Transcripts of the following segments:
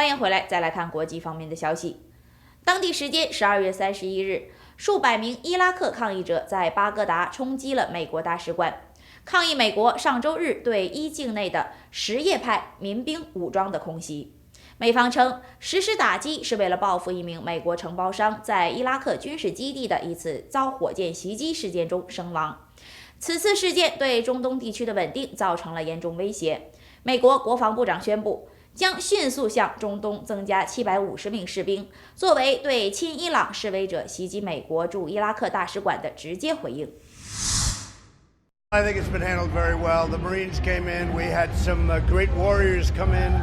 欢迎回来，再来看国际方面的消息。当地时间12月31日，数百名伊拉克抗议者在巴格达冲击了美国大使馆，抗议美国上周日对伊境内的什叶派民兵武装的空袭。美方称，实施打击是为了报复一名美国承包商在伊拉克军事基地的一次遭火箭袭击事件中身亡。此次事件对中东地区的稳定造成了严重威胁。美国国防部长宣布，将迅速向中东增加750名士兵，作为对亲伊朗示威者袭击美国驻伊拉克大使馆的直接回应。I think it's been handled very well. The Marines came in. We had some great warriors come in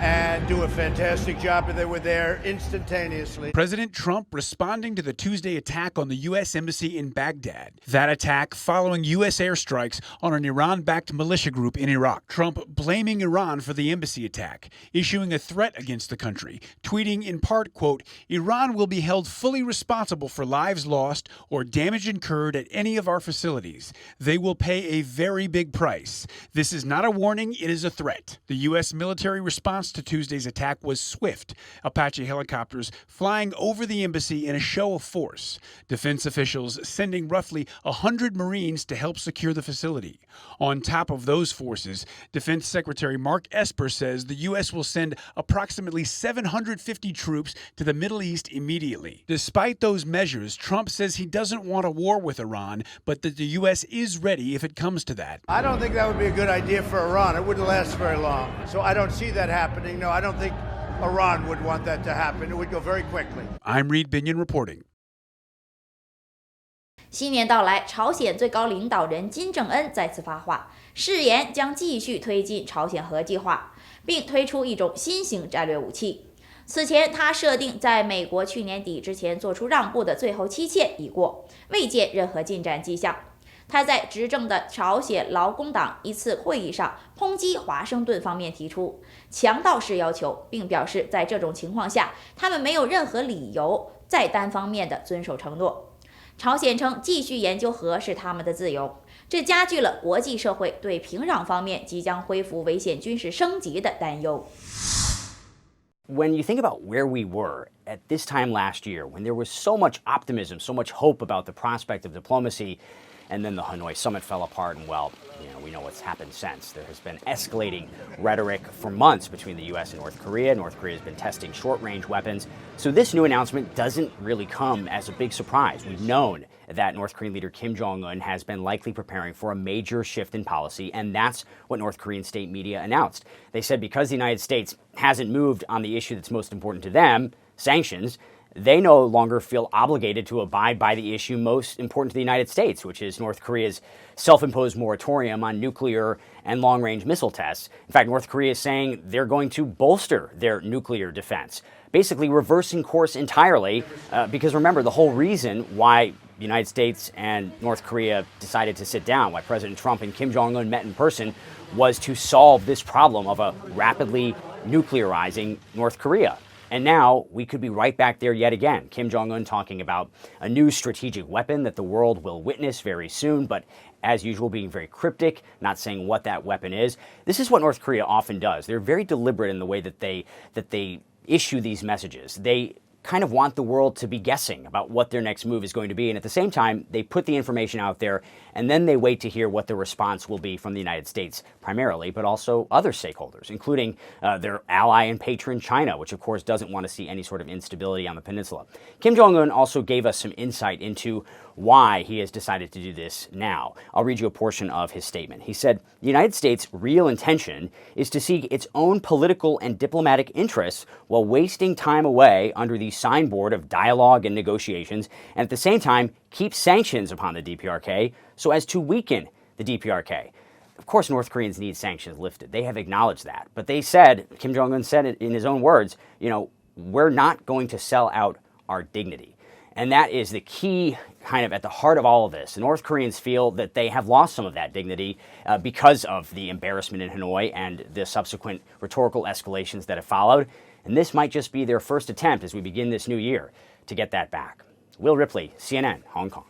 and do a fantastic job, and they were there instantaneously. President Trump responding to the Tuesday attack on the U.S. Embassy in Baghdad. That attack following U.S. airstrikes on an Iran-backed militia group in Iraq. Trump blaming Iran for the embassy attack, issuing a threat against the country, tweeting in part, quote, "Iran will be held fully responsible for lives lost or damage incurred at any of our facilities. They will pay a very big price. This is not a warning, it is a threat." The U.S. military response to Tuesday's attack was swift. Apache helicopters flying over the embassy in a show of force. Defense officials sending roughly 100 Marines to help secure the facility. On top of those forces, Defense Secretary Mark Esper says the U.S. will send approximately 750 troops to the Middle East immediately. Despite those measures, Trump says he doesn't want a war with Iran, but that the U.S. is ready if it comes to that. I don't think that would be a good idea for Iran. It wouldn't last very long. So I don't see that happening. No, I don't think Iran would want that to happen. It would go very quickly. I'm Reed Binion reporting. 新年到来，朝鲜最高领导人金正恩再次发话，誓言将继续推进朝鲜核计划，并推出一种新型战略武器。此前，他设定在美国去年底之前做出让步的最后期限已过，未见任何进展迹象。他在执政的朝鲜劳工党一次会议上抨击华盛顿方面提出强盗式要求，并表示在这种情况下，他们没有任何理由再单方面的遵守承诺。朝鲜称继续研究核是他们的自由，这加剧了国际社会对平壤方面即将恢复危险军事升级的担忧。When you think about where we were at this time last year, when there was so much optimism, so much hope about the prospect of diplomacy, and then the Hanoi summit fell apart, and well, we know what's happened since. There has been escalating rhetoric for months between the U.S. and North Korea. North Korea has been testing short-range weapons. So this new announcement doesn't really come as a big surprise. We've known that North Korean leader Kim Jong-un has been likely preparing for a major shift in policy, and that's what North Korean state media announced. They said because the United States hasn't moved on the issue that's most important to them, sanctions, they no longer feel obligated to abide by the issue most important to the United States, which is North Korea's self-imposed moratorium on nuclear and long-range missile tests. In fact, North Korea is saying they're going to bolster their nuclear defense, basically reversing course entirely, because remember, the whole reason why the United States and North Korea decided to sit down, why President Trump and Kim Jong-un met in person, was to solve this problem of a rapidly nuclearizing North Korea. And now we could be right back there yet again. Kim Jong-un talking about a new strategic weapon that the world will witness very soon, but as usual, being very cryptic, not saying what that weapon is. This is what North Korea often does. They're very deliberate in the way that they issue these messages. They kind of want the world to be guessing about what their next move is going to be. And at the same time, they put the information out there, and then they wait to hear what the response will be from the United States primarily, but also other stakeholders, including their ally and patron China, which of course doesn't want to see any sort of instability on the peninsula. Kim Jong-un also gave us some insight into why he has decided to do this now. I'll read you a portion of his statement. He said, "The United States' real intention is to seek its own political and diplomatic interests while wasting time away under the signboard of dialogue and negotiations, and at the same time keep sanctions upon the DPRK so as to weaken the DPRK." Of course, North Koreans need sanctions lifted. They have acknowledged that. But they said, Kim Jong-un said it in his own words, we're not going to sell out our dignity. And that is the key kind of at the heart of all of this. The North Koreans feel that they have lost some of that dignity because of the embarrassment in Hanoi and the subsequent rhetorical escalations that have followed. And this might just be their first attempt as we begin this new year to get that back. Will Ripley, CNN, Hong Kong.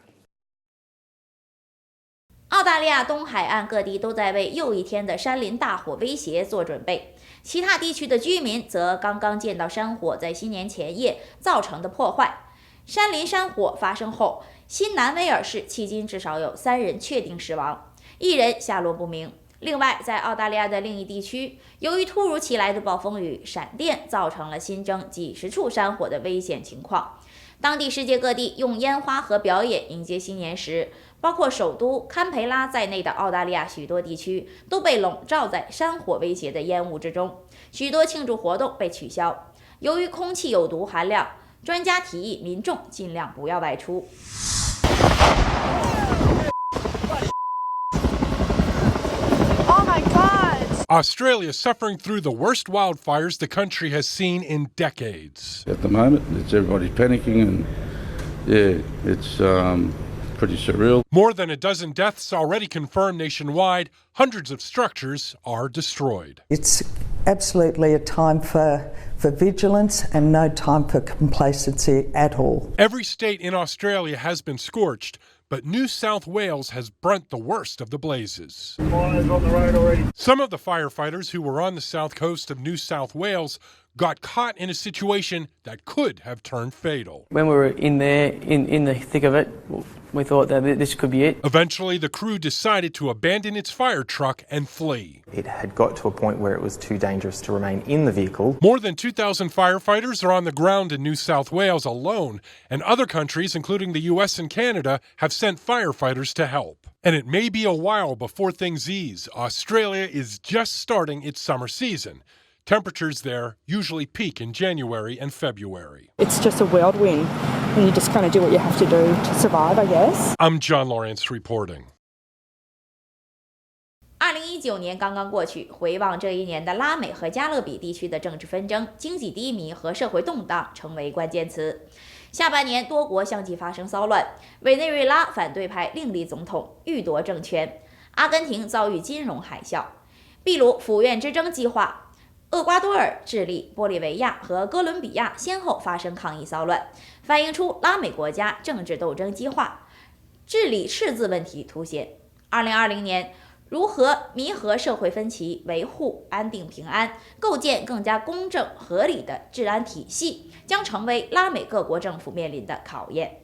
澳大利亚东海岸各地都在为又一天的山林大火威胁做准备，其他地区的居民则刚刚见到山火在新年前夜造成的破坏。山林山火发生后，新南威尔士迄今至少有3人确定死亡，1人下落不明。另外，在澳大利亚的另一地区，由于突如其来的暴风雨、闪电，造成了新增几十处山火的危险情况。当地世界各地用烟花和表演迎接新年时，包括首都堪培拉在内的澳大利亚许多地区都被笼罩在山火威胁的烟雾之中，许多庆祝活动被取消。由于空气有毒含量，专家提议民众尽量不要外出。Australia suffering through the worst wildfires the country has seen in decades. At the moment, everybody's panicking, and yeah, it's pretty surreal. More than a dozen deaths already confirmed nationwide. Hundreds of structures are destroyed. It's absolutely a time for vigilance and no time for complacency at all. Every state in Australia has been scorched, but New South Wales has brunt the worst of the blazes. Fires on the road already. Some of the firefighters who were on the south coast of New South Wales got caught in a situation that could have turned fatal. When we were in there, in the thick of it, we thought that this could be it. Eventually, the crew decided to abandon its fire truck and flee. It had got to a point where it was too dangerous to remain in the vehicle. More than 2,000 firefighters are on the ground in New South Wales alone, and other countries, including the US and Canada, have sent firefighters to help. And it may be a while before things ease. Australia is just starting its summer season. Temperatures there usually peak in January and February. It's just a whirlwind, and you just kind of do what you have to do to survive, I guess. I'm John Lawrence reporting. 2019年刚刚过去，回望这一年的拉美和加勒比地区的政治纷争、经济低迷和社会动荡成为关键词。下半年多国相继发生骚乱，委内瑞拉反对派另立总统，欲夺政权；阿根廷遭遇金融海啸；秘鲁府院之争激化。厄瓜多尔、智利、玻利维亚和哥伦比亚先后发生抗议骚乱，反映出拉美国家政治斗争激化，治理赤字问题凸显。2020年，如何弥合社会分歧，维护安定平安，构建更加公正合理的治安体系，将成为拉美各国政府面临的考验。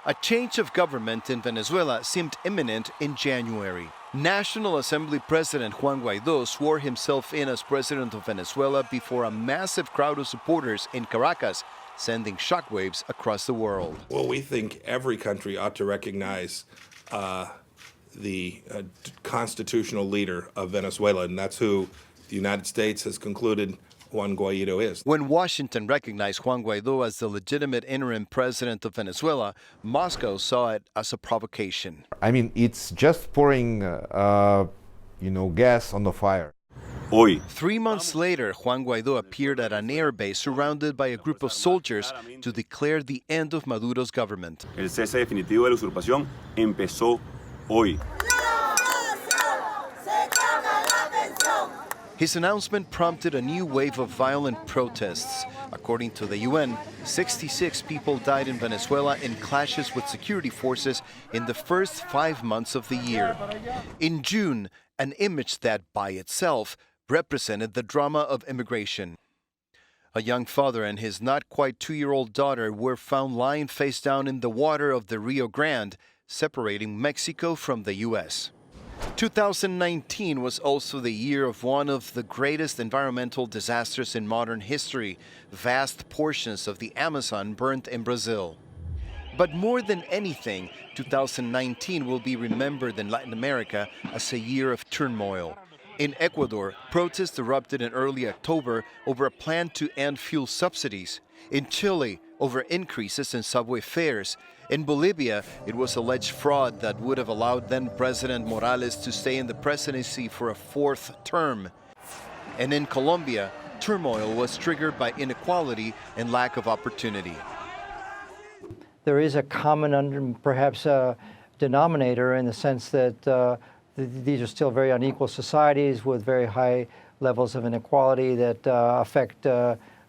A change of government in Venezuela seemed imminent in January. National Assembly President Juan Guaidó swore himself in as president of Venezuela before a massive crowd of supporters in Caracas, sending shockwaves across the world. Well, we think every country ought to recognize the constitutional leader of Venezuela, and that's who the United States has concluded Juan Guaidó is. When Washington recognized Juan Guaidó as the legitimate interim president of Venezuela, Moscow saw it as a provocation. I mean, it's just pouring, gas on the fire. 3 months later, Juan Guaidó appeared at an airbase surrounded by a group of soldiers to declare the end of Maduro's government. El cese definitivo de la usurpación empezó hoy. His announcement prompted a new wave of violent protests. According to the UN, 66 people died in Venezuela in clashes with security forces in the first 5 months of the year. In June, an image that, by itself, represented the drama of immigration. A young father and his not quite 2-year-old daughter were found lying face down in the water of the Rio Grande, separating Mexico from the U.S. 2019 was also the year of one of the greatest environmental disasters in modern history. Vast portions of the Amazon burnt in Brazil. But more than anything, 2019 will be remembered in Latin America as a year of turmoil. In Ecuador, protests erupted in early October over a plan to end fuel subsidies. In Chile, over increases in subway fares. In Bolivia, it was alleged fraud that would have allowed then-President Morales to stay in the presidency for a 4th term. And in Colombia, turmoil was triggered by inequality and lack of opportunity. There is a common, perhaps a denominator in the sense that these are still very unequal societies with very high levels of inequality that affect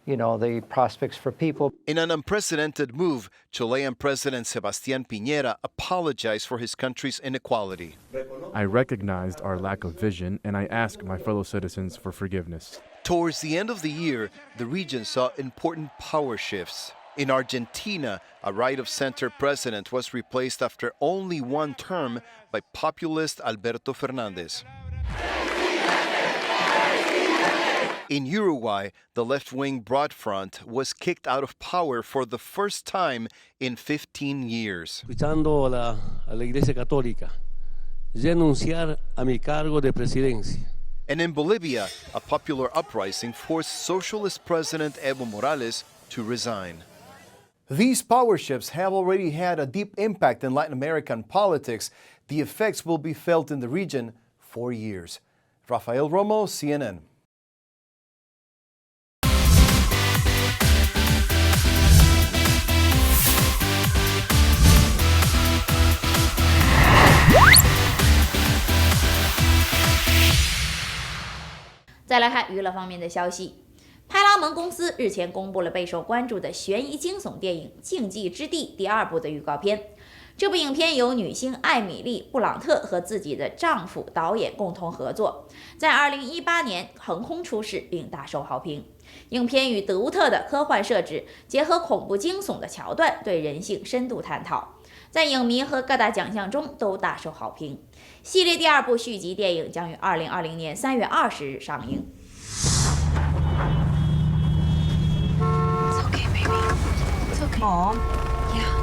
the prospects for people. In an unprecedented move, Chilean President Sebastián Piñera apologized for his country's inequality. I recognized our lack of vision, and I ask my fellow citizens for forgiveness. Towards the end of the year, the region saw important power shifts. In Argentina, a right-of-center president was replaced after only one term by populist Alberto Fernández. In Uruguay, the left-wing Broad Front was kicked out of power for the first time in 15 years. Escuchando a la Iglesia Católica, renunciar a mi cargo de presidencia. And in Bolivia, a popular uprising forced socialist President Evo Morales to resign. These power shifts have already had a deep impact in Latin American politics. The effects will be felt in the region for years. Rafael Romo, CNN.再来看娱乐方面的消息，派拉蒙公司日前公布了备受关注的悬疑惊悚电影《禁忌之地》第2部的预告片。这部影片由女星艾米丽·布朗特和自己的丈夫导演共同合作，在2018年横空出世并大受好评。影片与独特的科幻设置结合恐怖惊悚的桥段，对人性深度探讨，在影迷和各大奖项中都大受好评。系列第2部续集电影将于2020年3月20日上映。It's okay, baby. It's okay. Mom. Yeah.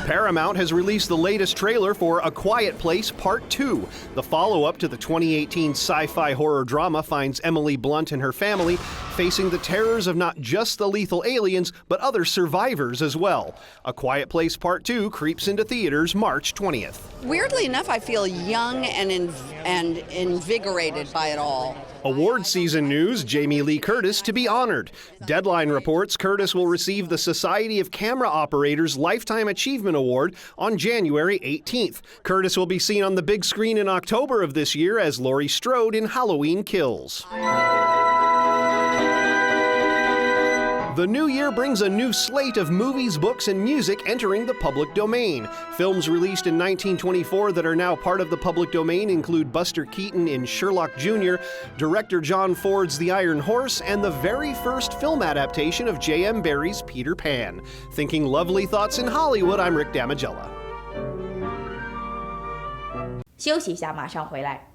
Paramount has released the latest trailer for A Quiet Place Part 2. The follow-up to the 2018 sci-fi horror drama finds Emily Blunt and her family facing the terrors of not just the lethal aliens, but other survivors as well. A Quiet Place Part 2 creeps into theaters March 20th. Weirdly enough, I feel young and invigorated by it all. Award season news, Jamie Lee Curtis to be honored. Deadline reports Curtis will receive the Society of Camera Operators Lifetime Achievement Award on January 18th. Curtis will be seen on the big screen in October of this year as Laurie Strode in Halloween Kills. The new year brings a new slate of movies, books, and music entering the public domain. Films released in 1924 that are now part of the public domain include Buster Keaton in Sherlock Jr., director John Ford's The Iron Horse, and the very first film adaptation of J.M. Barrie's Peter Pan. Thinking lovely thoughts in Hollywood, I'm Rick Damigella. 休息一下，马上回来。